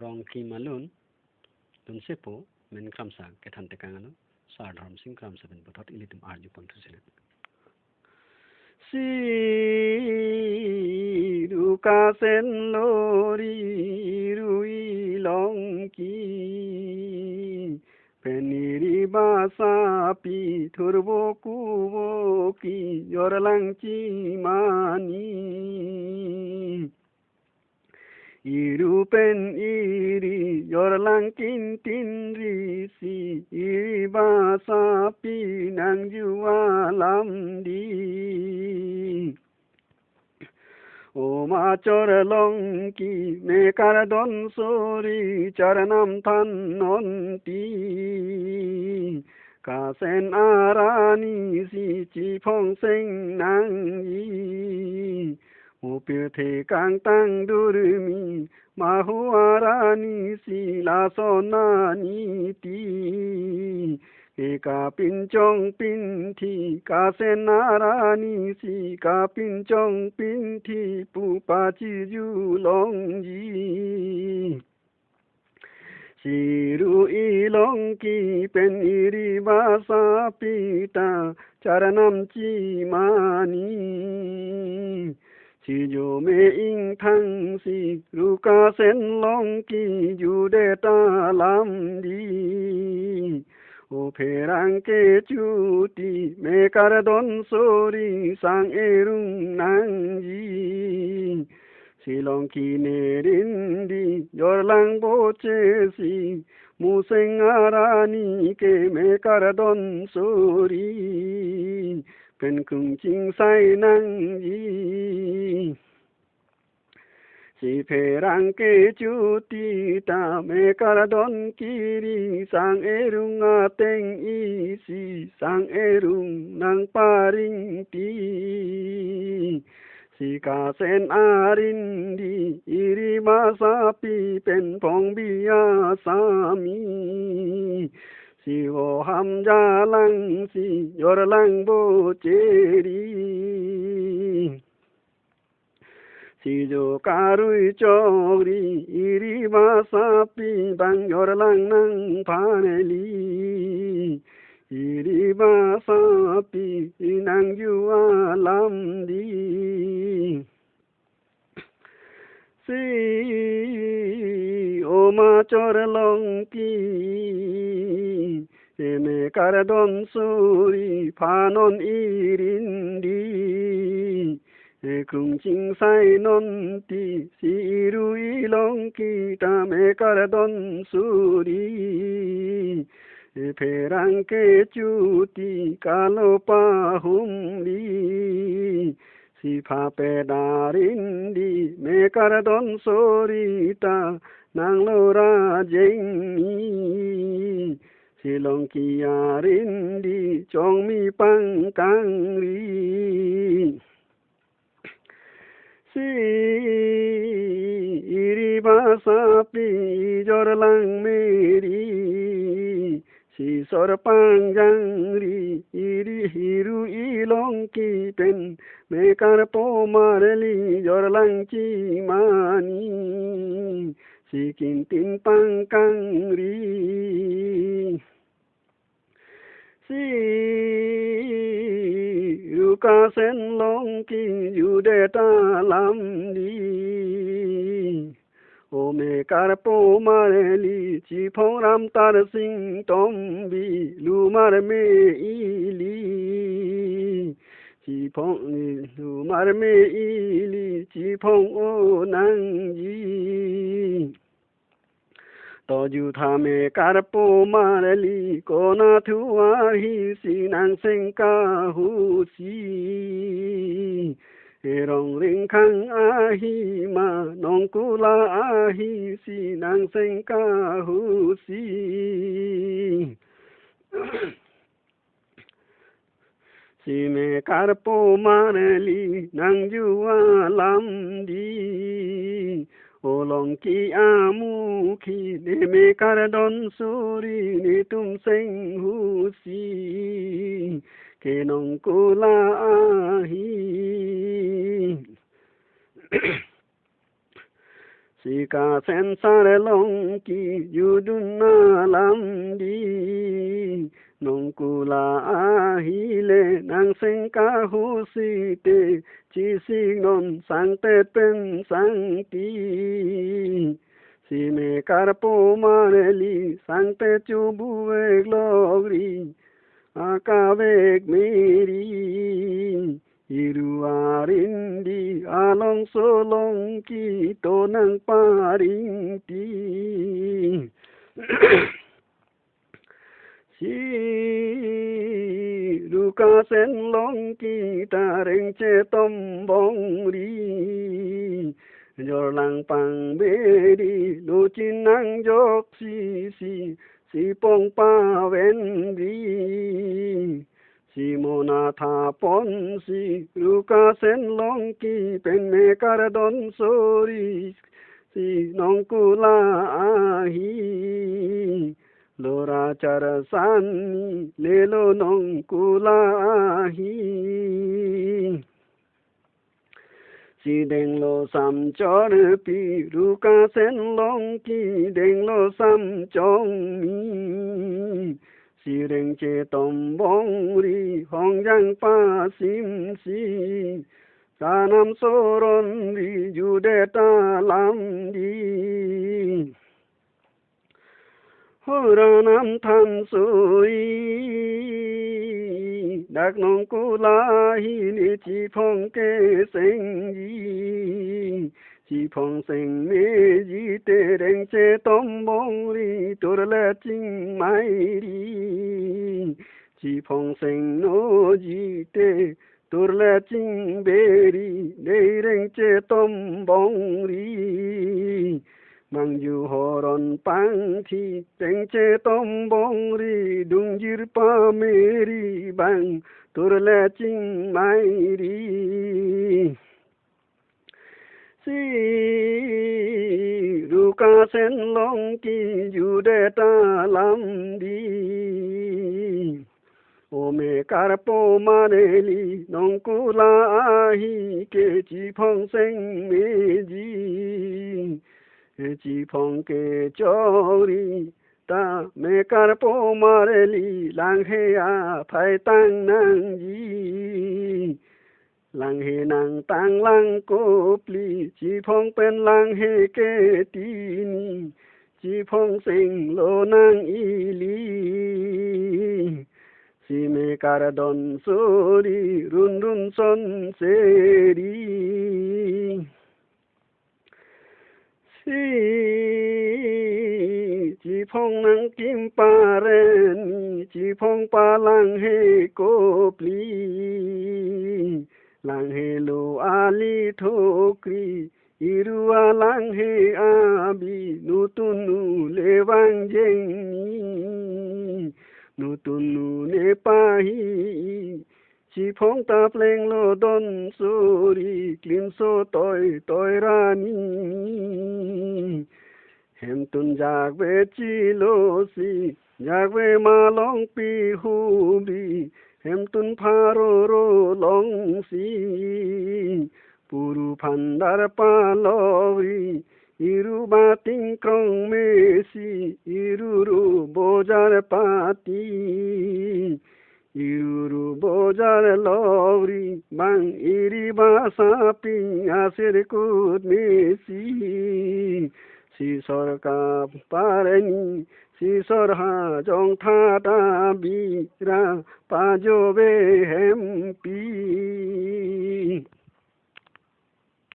rong ki malun dun sepo men kram sa ke than te kangalo sa dharam sing kram sa ben botot ilitum arju pon tu sele si ru ka sen lori rui long ki peniri basa pi thurbo kubo ki yorlang chi mani Irupen iri yorlang tin risi iri basa pinang jualam di O ma long ki me karadon sori charanam than non ti Kasen arani si chi phong seng nang yi Một biểu thể càng tăng đu rư mi mà hu ara ni si la so na ni ti ke ka pin chong pin thi ka sen ara ni si ka pin chong pin thi pu pa chi ju long ji si ru i long ki pen iri ba sa pi ta charanam chi ma ni si jo me ing thang si ru ka sen long ki ju de ta lam di o phe rang ke chu ti me kar don sori sang e rung nang ji si long ki ne rin di yor lang bo che si mu seng arani ke me kar don sori pen kung ching sai nang yi si phe rang ke chu ti ta me kar don kiri sang erung a teng i si sang erung nang paring ti si ka sen arin di iri masa pi pen pong bia sa mi si ho ham ja lang si yor lang bo cheri si jo karui chori iri ba sa pi bang yor lang nang paneli iri ba sa pi nang yu lam di si o ma chor long ki me kar don suri phanon irin di kung ching sai non ti si ru i long ki ta me kar don suri phe rang ke chu ti ka lo pa hum di si pha pe darin di me kar don sori ta nang lo ra jeng ni si long ki arin di chong mi pang kang ri si iri ba sa pi jor lang meri si sor pang jang ri iri hiru i long ki pen me kar po marli jor lang chi mani si kin tin pang kang ri si ru ka sen long ki ju de ta lam di o me kar po marli chi phong ram tar sing tom bi lu mar me i li chi phong lu mar me i li chi phong o nang ji to ju tha me kar po marli ko na thu a hi si nang seng ka hu si rong ring khang a hi ma nong ku la a hi si nang seng ka hu si si me kar po marli nang ju a lam di o long ki a mu ki ne me kar don suri ne tum seng hu si ke nong ku la a hi si ca sen sa long ki yudun na lam di nong kula hi le nang sen ka hu si te chi si non sang te pen sang ti si me carpo maneli sang te chu bu e glory akavek meri iruarindi along solong ki tonang parinti si ruka sen long ki tareng che tombong ri jor lang pang beri lu chin nang jok si pong pa ven ri si mona tha pon si ruka sen long ki pen me kar don sori si nong kula ahi lora char san lelo nong kula ahi si deng lo sam chor pi ruka sen long ki deng lo sam chong mi si reng che tom bong ri hong jang pa sim si sa nam so ron ri ju de ta lam di ho ra nam tham sui dak nong ku la hi ni chi phong ke seng yi chi phong seng me ji te reng che tom bong ri tur la ching mai ri chi phong seng no ji te tur la ching be ri de reng che tom bong ri mang ju horon pang thi teng che tom bong ri dung jir pa me ri bang tur la ching mai ri si ruka sen long ki ju de ta lam di o me carpo maneli nong kula hi ke chi phong seng me ji chi phong ke chori ta me carpo maneli lang he a phai tang nang ji lang he nang tang lang ko pli chi phong pen lang he ke ti ni chi phong seng lo nang i li si me kar don sori run run son se ri si chi phong nang kim pa ren chi phong pa lang he ko pli lang he lo ali thokri irua lang he abi nutunu lewang jeng ni nutunu ne pahi chi phong ta pleng lo don suri klim so toy toy rani hem tun jak ve chi lo si jak ve ma long pi hu bi hem tun pha ro long si puru phandar pa lo ri iru bating krong me si iru bojar pati iru bojar lori bang iri basa pi asir kut me si sorka pareni si sorha jong tha ta bi ra pa jo ve hem pi